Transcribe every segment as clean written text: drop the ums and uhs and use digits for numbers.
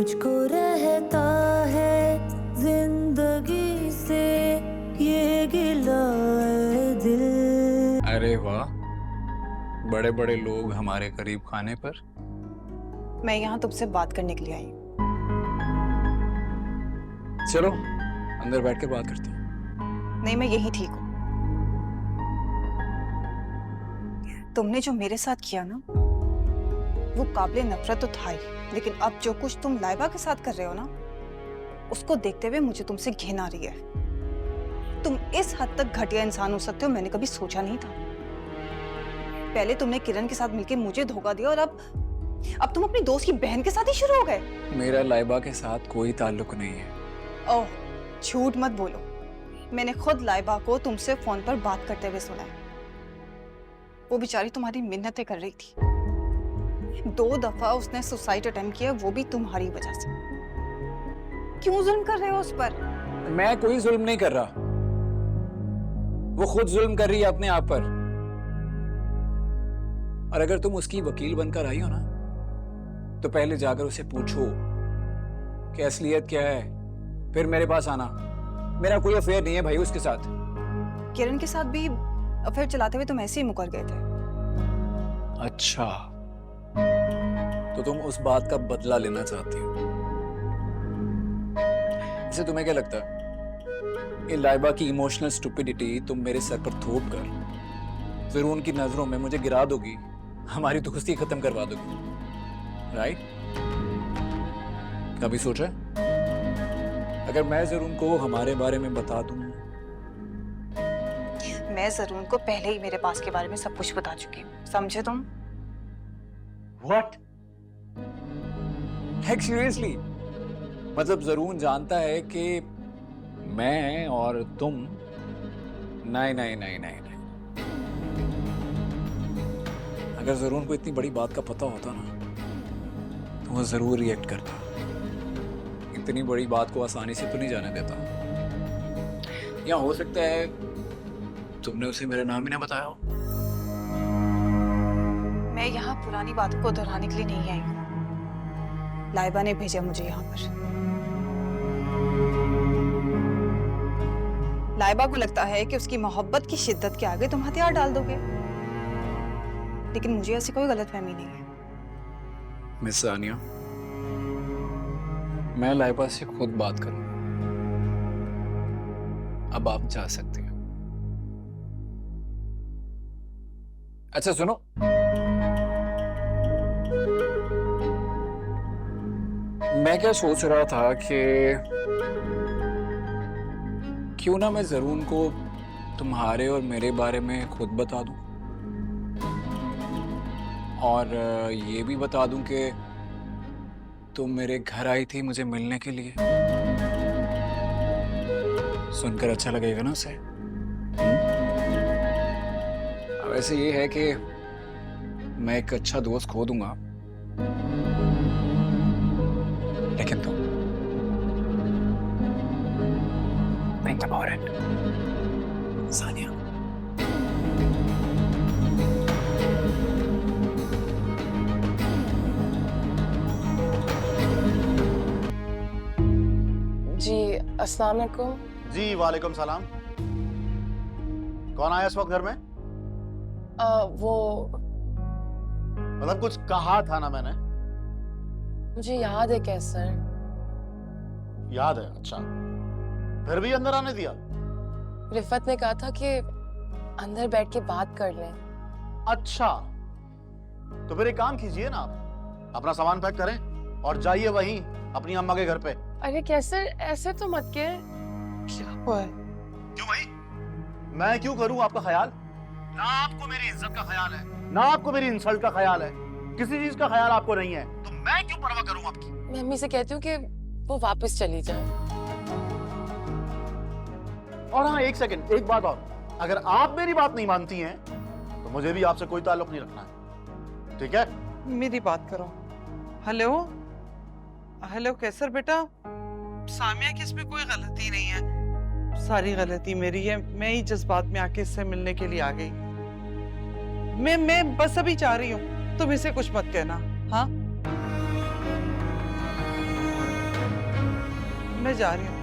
मुझको रहता है जिंदगी से ये गिला है दिल। अरे वाह, बड़े बड़े लोग हमारे करीब खाने पर। मैं यहाँ तुमसे बात करने के लिए आई हूँ। चलो अंदर बैठ के बात करते हैं। नहीं, मैं यही ठीक हूँ। तुमने जो मेरे साथ किया ना, वो काबिले नफरत तो था ही, लेकिन अब जो कुछ तुम लाइबा के साथ कर रहे हो ना, उसको देखते हुए मुझे तुमसे घिन आ रही है। तुम इस हद तक घटिया इंसान हो सकते हो, मैंने कभी सोचा नहीं था। पहले तुमने किरण के साथ मिलकर मुझे धोखा दिया और अब तुम अपनी दोस्त की बहन के साथ ही शुरू हो गए। मेरा लाइबा के साथ कोई ताल्लुक नहीं है। ओह, झूठ मत बोलो। मैंने खुद लाइबा को तुमसे फोन पर बात करते हुए सुना है। वो बेचारी तुम्हारी मिन्नतें कर रही थी। 2 दफा उसने सुसाइड अटेम्प्ट किया, वो भी तुम्हारी वजह से। क्यों जुल्म कर रहे हो उस पर? मैं कोई जुल्म नहीं कर रहा, वो खुद जुल्म कर रही है अपने आप पर। और अगर तुम उसकी वकील बनकर आई हो ना, तो पहले जाकर उसे पूछो कि असलियत क्या है, फिर मेरे पास आना। मेरा कोई अफेयर नहीं है भाई उसके साथ। किरण के साथ भी अफेयर चलाते हुए तुम ऐसे ही मुकर गए थे। अच्छा, तो तुम उस बात का बदला लेना चाहती हो। इसे तुम्हें क्या लगता है, ये लाइबा की इमोशनल स्टुपिडिटी तुम मेरे सर पर थोप कर फिर उनकी नजरों में मुझे गिरा दोगी, हमारी दोस्ती खत्म करवा दोगी, राइट? कभी सोचा अगर मैं जरूर को हमारे बारे में बता दूं? मैं जरूर को पहले ही मेरे पास के बारे में सब कुछ बता चुकी हूँ, समझे तुम? What? Like seriously? मतलब जरूर जानता है कि मैं और तुम? नहीं नहीं नहीं नहीं नहीं। अगर जरूर को इतनी बड़ी बात का पता होता ना, तो वो जरूर रिएक्ट करता। इतनी बड़ी बात को आसानी से तो नहीं जाने देता। या हो सकता है तुमने उसे मेरा नाम ही ना बताया हो। मैं यहाँ पुरानी बातों को दोहराने के लिए नहीं आई हूँ। लाइबा ने भेजा मुझे यहाँ पर। लाइबा को लगता है कि उसकी मोहब्बत की शिद्दत के आगे तुम हथियार डाल दोगे, लेकिन मुझे ऐसी कोई गलतफहमी नहीं है। मिस सानिया, मैं लाइबा से खुद बात करूं। अब आप जा सकते हैं। अच्छा सुनो, मैं क्या सोच रहा था कि क्यों ना मैं जरूर को तुम्हारे और मेरे बारे में खुद बता दूं, और ये भी बता दूं कि तुम मेरे घर आई थी मुझे मिलने के लिए। सुनकर अच्छा लगेगा ना उसे? वैसे ये है कि मैं एक अच्छा दोस्त खो दूंगा, लेकिन तुम think about it, सानिया। जी अस्सलाम वालेकुम। जी वालेकुम सलाम। कौन आया इस वक्त घर में? वो मतलब कुछ कहा था ना मैंने? मुझे याद है कैसर। याद है? अच्छा, फिर भी अंदर आने दिया? रिफत ने कहा था कि अंदर बैठ के बात कर लें। अच्छा, तो फिर एक काम कीजिए ना, आप अपना सामान पैक करें और जाइए वहीं अपनी अम्मा के घर पे। अरे कैसर ऐसे तो मत कह। क्या हुआ है? क्यों भाई, मैं क्यों करूं आपका ख्याल? ना आपको मेरी इज्जत का ख्याल है, ना आपको मेरी इंसल्ट का ख्याल है, किसी चीज का ख्याल आपको नहीं है, तो मैं क्यों परवाह करूं आपकी? मैं अम्मी से कहती हूँ कि वो वापस चली जाए। और हाँ, एक सेकंड, एक बात और, अगर आप मेरी बात नहीं मानती हैं तो मुझे भी आपसे कोई ताल्लुक नहीं रखना है, ठीक है? मेरी बात करो। हेलो हेलो, कैसर बेटा, सामिया की इसमें कोई गलती नहीं है, सारी गलती मेरी है। मैं ही जज्बात में आके इससे मिलने के लिए आ गई। मैं बस अभी जा रही हूँ, तुम इसे कुछ मत कहना। हाँ जा रही हूँ।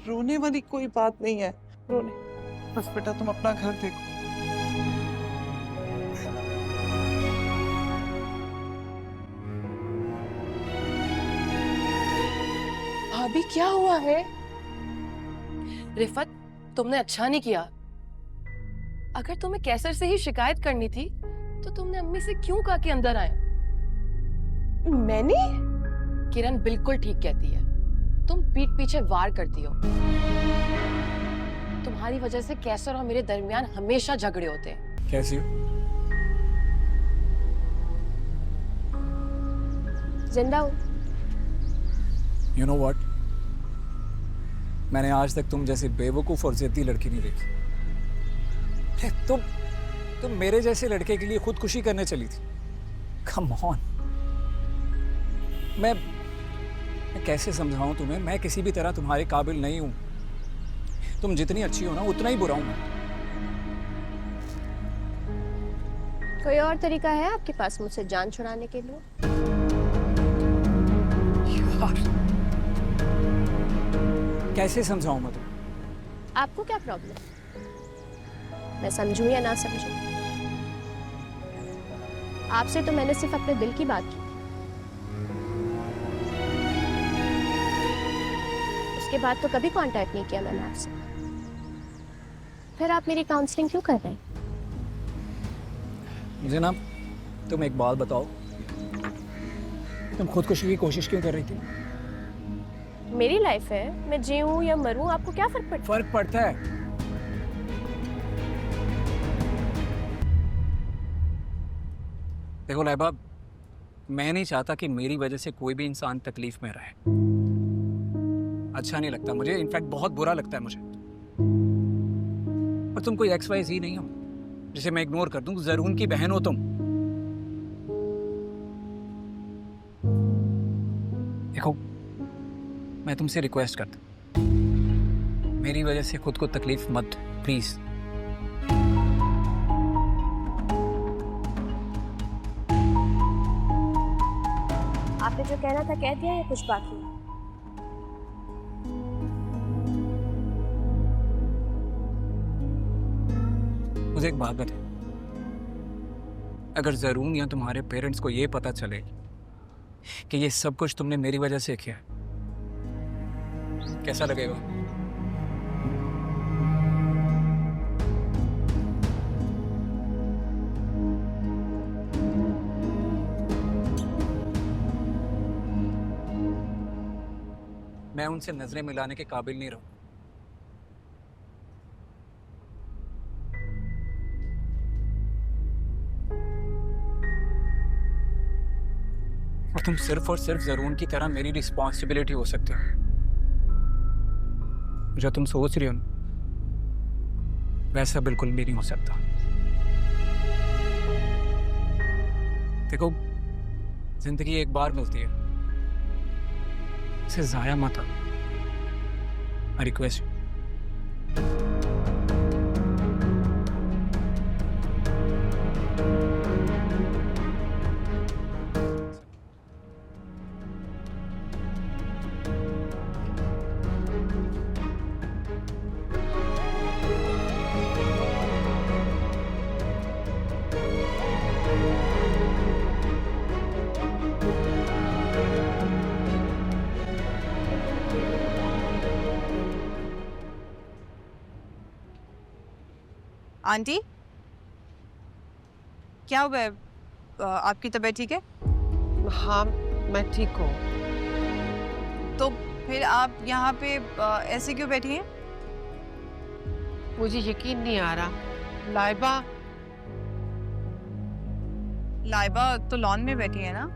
रोने वाली कोई बात नहीं है, रोने, बस बेटा तुम अपना घर देखो। भाभी क्या हुआ है? रिफत, तुमने अच्छा नहीं किया। अगर तुम्हें कैसर से ही शिकायत करनी थी तो तुमने अम्मी से क्यों कहा कि अंदर आए? मैंने? किरण बिल्कुल ठीक कहती है, तुम पीठ पीछे वार करती हो। तुम्हारी वजह से कैसर और मेरे दरमियान हमेशा झगड़े होते हैं। कैसी हो? जिंदा हूँ। You know what? मैंने आज तक तुम जैसे बेवकूफ और जिद्दी लड़की नहीं देखी। तुम मेरे जैसे लड़के के लिए खुदकुशी करने चली थी। Come on। मैं कैसे समझाऊं तुम्हें? मैं किसी भी तरह तुम्हारे काबिल नहीं हूं। तुम जितनी अच्छी हो ना उतना ही बुरा हूं मैं। कोई और तरीका है आपके पास मुझसे जान छुड़ाने के लिए? यार, कैसे समझाऊं मैं तुम्हें? आपको क्या प्रॉब्लम? मैं समझूं या ना समझूं? आपसे तो मैंने सिर्फ अपने दिल की बात की। उसके बाद तो कभी कांटेक्ट नहीं किया मैंने आपसे। फिर आप मेरी काउंसलिंग क्यों कर रहे हैं? मुझे ना तुम एक बात बताओ, तुम खुदकुशी की कोशिश क्यों कर रही थी? मेरी लाइफ है, मैं जीऊं या मरूं, आपको क्या फर्क पड़ता है? फर्क पड़ता है। देखो लाइबा, मैं नहीं चाहता कि मेरी वजह से कोई भी इंसान तकलीफ में रहे। अच्छा नहीं लगता मुझे, इनफैक्ट बहुत बुरा लगता है मुझे। और तुम कोई XYZ नहीं हो जिसे मैं इग्नोर कर दूं। जरून की बहन हो तुम। देखो, मैं तुमसे रिक्वेस्ट करता हूं, मेरी वजह से खुद को तकलीफ मत दो, प्लीज। आपने जो कहना था कह दिया या कुछ बाकी है? मुझे एक बात बता, अगर जरून या तुम्हारे पेरेंट्स को ये पता चले कि ये सब कुछ तुमने मेरी वजह से किया, कैसा लगेगा? मैं उनसे नजरें मिलाने के काबिल नहीं रहूं। और तुम सिर्फ और सिर्फ जरून की तरह मेरी रिस्पॉन्सिबिलिटी हो सकते हो। जो तुम सोच रही हो ना, वैसा बिल्कुल भी नहीं हो सकता। देखो, जिंदगी एक बार मिलती है, इसे जाया मत करो। I request. आंटी, क्या हुआ है? आपकी तबीयत ठीक है? हाँ, मैं ठीक हूँ। तो फिर आप यहाँ पे ऐसे क्यों बैठी हैं? मुझे यकीन नहीं आ रहा। लाइबा लाइबा तो लॉन में बैठी है ना?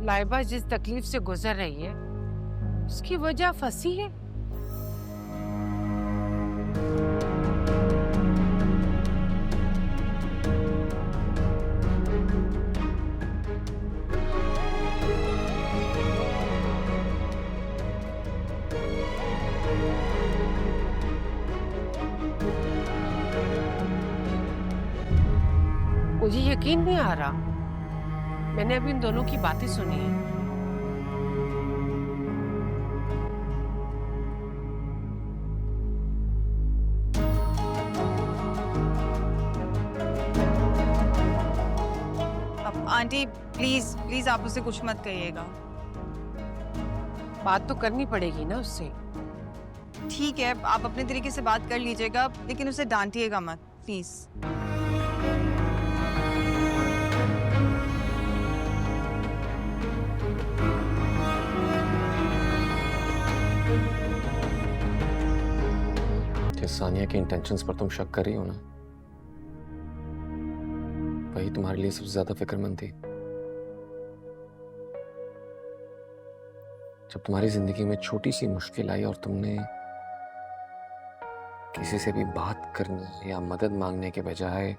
लाइबा जिस तकलीफ से गुजर रही है उसकी वजह फंसी है। यकीन नहीं आ रहा। मैंने अभी इन दोनों की बातें सुनी है। अब आंटी प्लीज प्लीज आप उसे कुछ मत कहिएगा। बात तो करनी पड़ेगी ना उससे। ठीक है, आप अपने तरीके से बात कर लीजिएगा, लेकिन उसे डांटिएगा मत प्लीज। जिस सानिया के इंटेंशंस पर तुम शक कर रही हो ना, वही तुम्हारे लिए सबसे ज्यादा फिक्रमंद थी। जब तुम्हारी जिंदगी में छोटी सी मुश्किल आई और तुमने किसी से भी बात करने या मदद मांगने के बजाय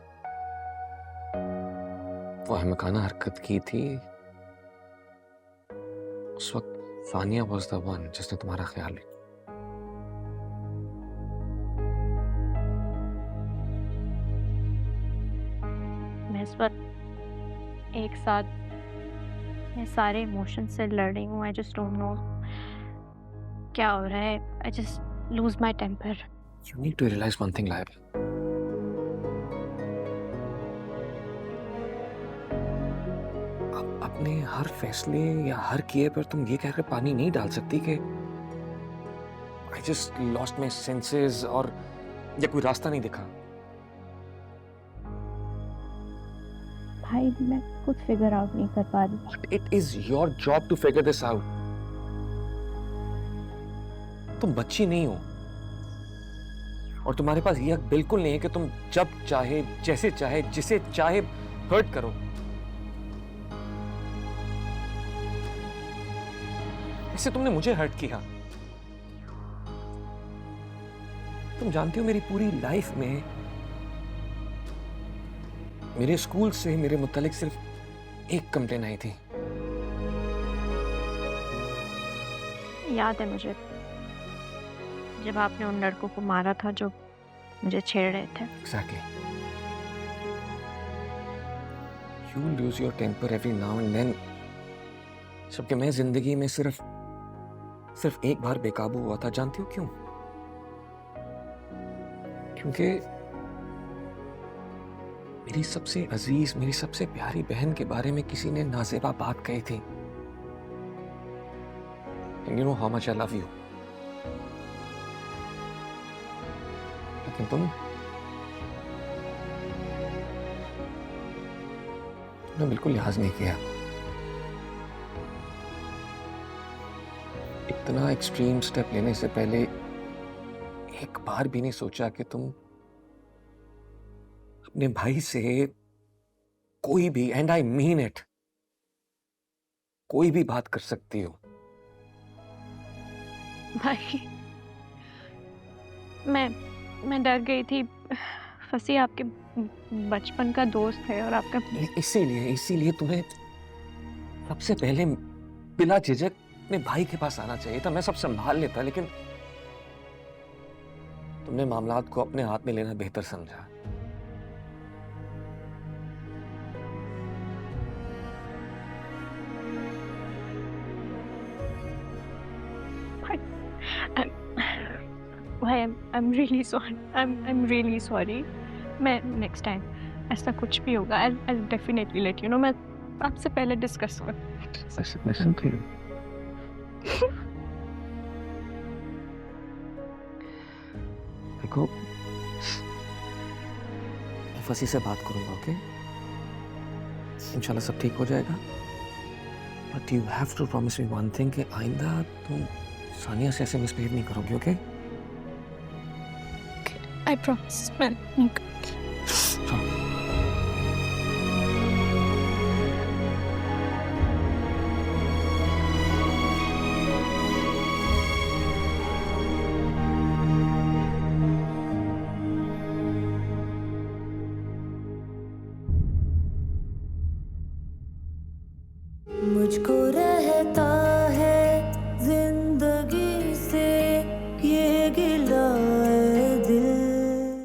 वो अहमकाना हरकत की थी, उस वक्त सानिया वाज द वन जिसने तुम्हारा ख्याल रखा। मैं इस वक्त एक साथ मैं सारे इमोशन से लड़ रही हूँ। आई जस्ट डोंट नो क्या हो रहा है। I just lose my temper. You need to realize one thing, Laib. अपने हर फैसले या हर किए पर तुम ये कहकर पानी नहीं डाल सकती कि I just lost my senses और या कोई रास्ता नहीं दिखा। भाई मैं खुद फिगर आउट नहीं कर पा रही। But it is your job to figure this out. तुम बच्ची नहीं हो और तुम्हारे पास यह हक बिल्कुल नहीं है कि तुम जब चाहे, जैसे चाहे, जिसे चाहे हर्ट करो। इससे तुमने मुझे हर्ट किया। तुम जानती हो मेरी पूरी लाइफ में मेरे स्कूल से मेरे मुतालिक सिर्फ एक कंप्लेन आई थी। याद है मुझे, जब आपने उन लड़कों को मारा था जो मुझे छेड़ रहे थे। Exactly. You lose your temper every now and then. जबकि मैं जिंदगी में सिर्फ एक बार बेकाबू हुआ था। जानती हो क्यों? क्योंकि मेरी सबसे अजीज, मेरी सबसे प्यारी बहन के बारे में किसी ने नाज़ेबा बात कही थी। And you know how much I love you. लेकिन तुमने बिल्कुल लिहाज नहीं किया। इतना एक्सट्रीम स्टेप लेने से पहले एक बार भी नहीं सोचा कि तुम अपने भाई से कोई भी, एंड आई मीन इट, कोई भी बात कर सकती हो। भाई मैं डर गई थी। फसी आपके बचपन का दोस्त है और आपका इसीलिए तुम्हें सबसे पहले बिला झिझक अपने भाई के पास आना चाहिए था। मैं सब संभाल लेता, लेकिन तुमने मामलात को अपने हाथ में लेना बेहतर समझा। I'm really sorry. I'm really sorry. मैं next time ऐसा कुछ भी होगा I'll definitely let you know. मैं आपसे पहले डिस्कस कर। देखो, मैं फसी से बात करूंगा, ओके? इंशाल्लाह सब ठीक हो जाएगा। But you have to promise me one thing कि आइंदा तुम सानिया से ऐसे मिसबिहेव नहीं करोगे, ओके? I promise मैं नहीं करूँगी। मुझको रहता